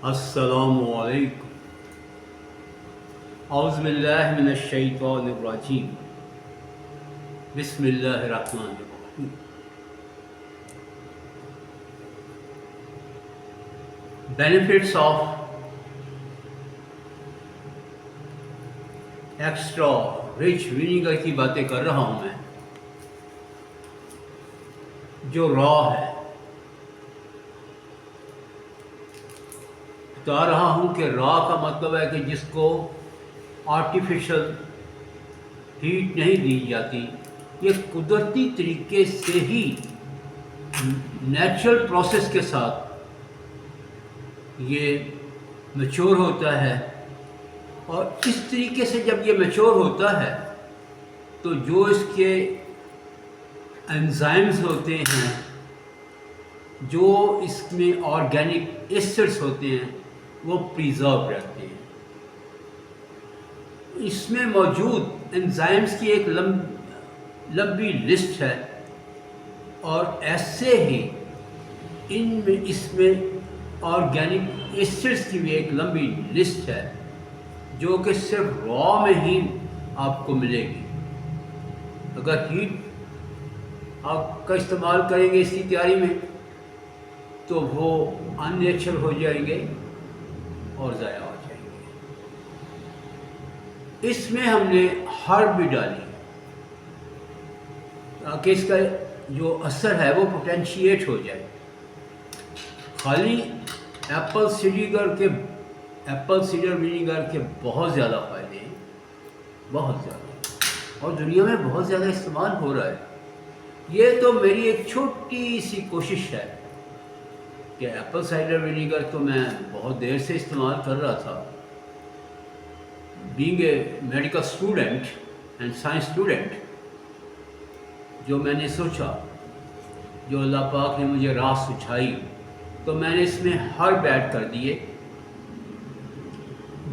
السلام علیکم۔ اعوذ باللہ من الشیطان الرجیم، بسم اللہ الرحمن الرحیم۔ Benefits of extra rich vinegar کی باتیں کر رہا ہوں میں، جو را ہے۔ بتا رہا ہوں کہ را کا مطلب ہے کہ جس کو آرٹیفیشل ہیٹ نہیں دی جاتی، یہ قدرتی طریقے سے ہی نیچرل پروسیس کے ساتھ یہ میچور ہوتا ہے، اور اس طریقے سے جب یہ میچور ہوتا ہے تو جو اس کے انزائمز ہوتے ہیں، جو اس میں آرگینک ایسڈس ہوتے ہیں، وہ پریزرو رہتے ہیں۔ اس میں موجود انزائمز کی ایک لمبی لسٹ ہے، اور ایسے ہی اس میں آرگینک ایسڈس کی بھی ایک لمبی لسٹ ہے، جو کہ صرف را میں ہی آپ کو ملے گی۔ اگر ہیٹ آپ کا استعمال کریں گے اس کی تیاری میں تو وہ ان نیچرل ہو جائیں گے اور ضائع ہو جائیں گے۔ اس میں ہم نے ہرب بھی ڈالی تاکہ اس کا جو اثر ہے وہ پوٹینشیٹ ہو جائے۔ خالی ایپل سیڈر ونیگر کے بہت زیادہ فائدے ہیں، بہت زیادہ، اور دنیا میں بہت زیادہ استعمال ہو رہا ہے۔ یہ تو میری ایک چھوٹی سی کوشش ہے کہ ایپل سائڈر ونیگر تو میں بہت دیر سے استعمال کر رہا تھا۔ Being a medical student and science student, جو میں نے سوچا، جو اللہ پاک نے مجھے راہ سجھائی، تو میں نے اس میں ہرب ایڈ کر دیے،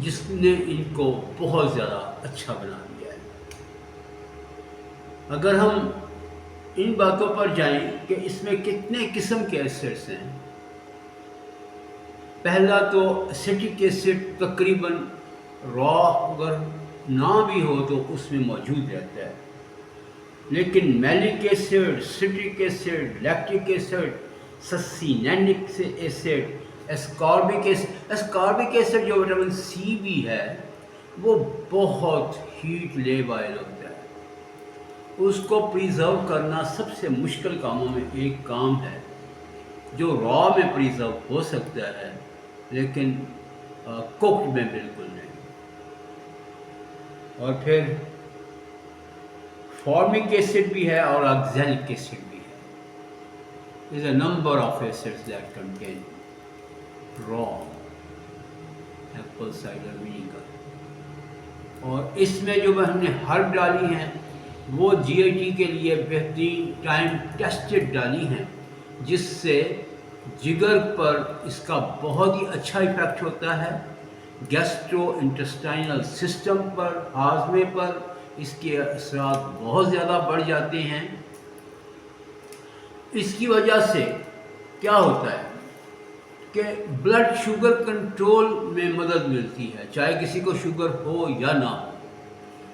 جس نے ان کو بہت زیادہ اچھا بنا دیا ہے۔ اگر ہم ان باتوں پر جائیں کہ اس میں کتنے قسم کے ایسڈس ہیں، پہلا تو اسیٹک ایسڈ تقریباً را اگر نہ بھی ہو تو اس میں موجود رہتا ہے، لیکن malic acid, citric acid, lactic acid, succinic acid, ascorbic acid جو وٹامن سی بھی ہے، وہ بہت ہیٹ لیبل ہوتا ہے۔ اس کو پریزرو کرنا سب سے مشکل کاموں میں ایک کام ہے، جو را میں پریزرو ہو سکتا ہے لیکن کوکڈ میں بالکل نہیں۔ اور پھر فارمک ایسڈ بھی ہے اور آکزیلک ایسڈ بھی ہے۔ There is a number of acids that contain raw apple cider vinegar۔ اور اس میں جو ہم نے ہرب ڈالی ہیں وہ جی آئی ٹی کے لیے بہترین ٹائم ٹیسٹڈ ڈالی ہیں، جس سے جگر پر اس کا بہت ہی اچھا ایفیکٹ ہوتا ہے، گیسٹرو انٹسٹائنل سسٹم پر، ہاضمے پر اس کے اثرات بہت زیادہ بڑھ جاتے ہیں۔ اس کی وجہ سے کیا ہوتا ہے کہ بلڈ شوگر کنٹرول میں مدد ملتی ہے، چاہے کسی کو شوگر ہو یا نہ ہو۔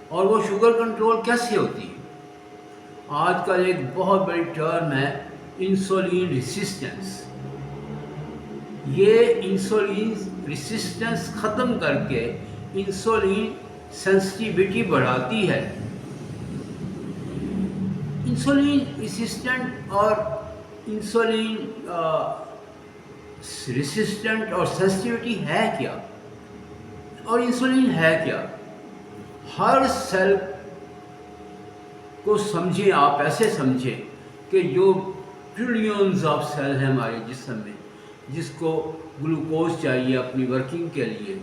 اور وہ شوگر کنٹرول کیسے ہوتی ہے؟ آج کل ایک بہت بڑی ٹرم ہے انسولین ریسسٹنس۔ یہ انسولین ریسسٹنس ختم کر کے انسولین سینسٹیوٹی بڑھاتی ہے۔ انسولین ریسسٹنٹ اور سینسٹیوٹی ہے کیا؟ اور انسولین ہے کیا؟ ہر سیل کو سمجھیں، آپ ایسے سمجھیں کہ جو ٹریلینز آف سیل ہیں ہمارے جسم میں، جس کو گلوکوز چاہیے اپنی ورکنگ کے لیے،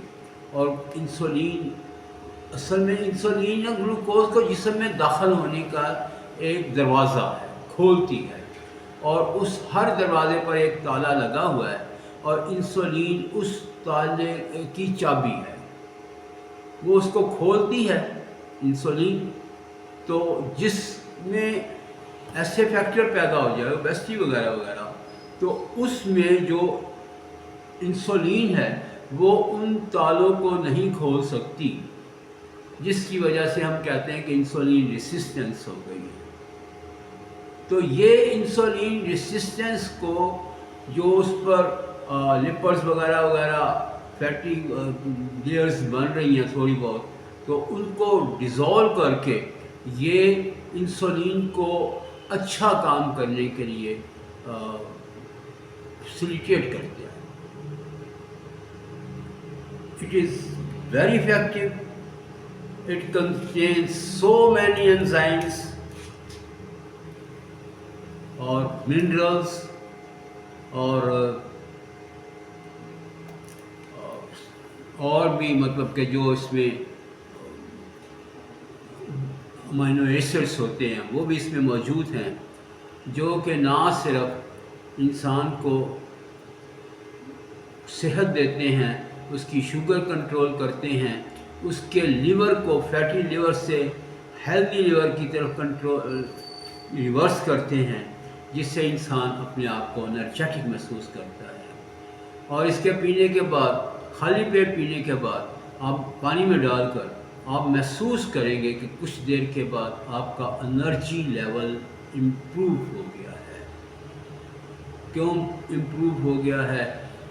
اور انسولین اصل میں انسولین یا گلوکوز کو جسم میں داخل ہونے کا ایک دروازہ ہے، کھولتی ہے، اور اس ہر دروازے پر ایک تالا لگا ہوا ہے، اور انسولین اس تالے کی چابی ہے، وہ اس کو کھولتی ہے انسولین۔ تو جس میں ایسے فیکٹر پیدا ہو جائے، اوبیسٹی وغیرہ وغیرہ، تو اس میں جو انسولین ہے وہ ان تالوں کو نہیں کھول سکتی، جس کی وجہ سے ہم کہتے ہیں کہ انسولین ریسسٹنس ہو گئی ہے۔ تو یہ انسولین ریسسٹنس کو جو اس پر لپڈز وغیرہ وغیرہ فیٹی لیئرز بن رہی ہیں تھوڑی بہت، تو ان کو ڈیزولو کر کے یہ انسولین کو اچھا کام کرنے کے لیے فیسیلیٹیٹ کرتے ہیں۔ It is very effective. It contains so many enzymes اور minerals اور بھی مطلب کہ جو اس میں امینو ایسڈس ہوتے ہیں وہ بھی اس میں موجود ہیں، جو کہ نہ صرف انسان کو صحت دیتے ہیں، اس کی شوگر کنٹرول کرتے ہیں، اس کے لیور کو فیٹی لیور سے ہیلدی لیور کی طرف کنٹرول ریورس کرتے ہیں، جس سے انسان اپنے آپ کو انرجیٹک محسوس کرتا ہے۔ اور اس کے پینے کے بعد، خالی پیٹ پینے کے بعد آپ پانی میں ڈال کر آپ محسوس کریں گے کہ کچھ دیر کے بعد آپ کا انرجی لیول امپروو ہو گیا ہے۔ کیوں امپروو ہو گیا ہے؟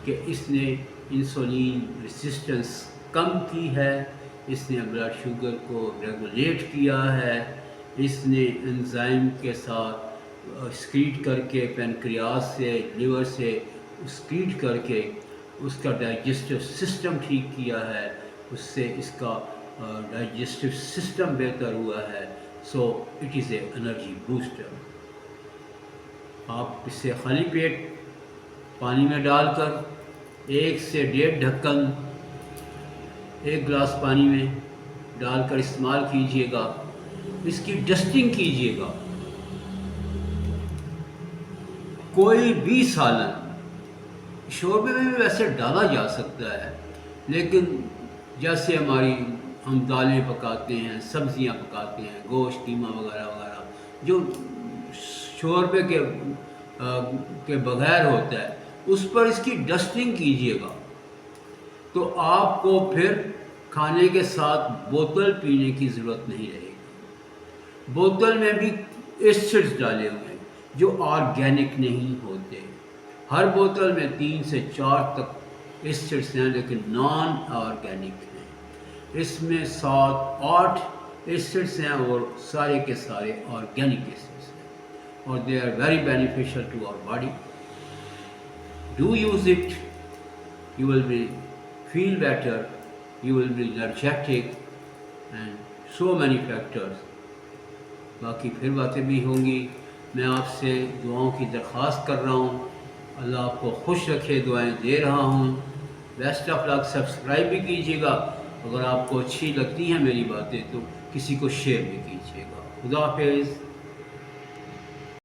کہ اس نے انسولین ریسسٹنس کم کی ہے، اس نے بلڈ شوگر کو ریگولیٹ کیا ہے، اس نے انزائم کے ساتھ اسکریٹ کر کے پینکریاس سے لیور سے اسکریٹ کر کے اس کا ڈائجسٹو سسٹم ٹھیک کیا ہے، اس سے اس کا ڈائجسٹو سسٹم بہتر ہوا ہے۔ So it is a energy booster. آپ اس سے خالی پیٹ پانی میں ڈال کر 1 سے 1.5 ڈھکن 1 گلاس پانی میں ڈال کر استعمال کیجئے گا، اس کی ڈسٹنگ کیجئے گا۔ کوئی بھی سالن شوربے میں بھی ویسے ڈالا جا سکتا ہے، لیکن جیسے ہم دالیں پکاتے ہیں، سبزیاں پکاتے ہیں، گوشت قیمہ وغیرہ وغیرہ جو شوربے کے بغیر ہوتا ہے، اس پر اس کی ڈسٹنگ کیجئے گا، تو آپ کو پھر کھانے کے ساتھ بوتل پینے کی ضرورت نہیں رہے گی۔ بوتل میں بھی ایسڈز ڈالے ہوئے ہیں جو آرگینک نہیں ہوتے۔ ہر بوتل میں 3 سے 4 تک ایسڈز ہیں، لیکن نان آرگینک ہیں۔ اس میں 7-8 ایسڈز ہیں اور سارے کے سارے آرگینک ایسڈز ہیں، اور they are very beneficial to our body. Do use it, you will feel better, you will be energetic and so many factors۔ باقی پھر باتیں بھی ہوں گی۔ میں آپ سے دعاؤں کی درخواست کر رہا ہوں، اللہ آپ کو خوش رکھے، دعائیں دے رہا ہوں۔ بیسٹ آف لک، سبسکرائب بھی کیجیے گا، اگر آپ کو اچھی لگتی ہیں میری باتیں تو کسی کو شیئر بھی کیجیے گا۔ خدا حافظ۔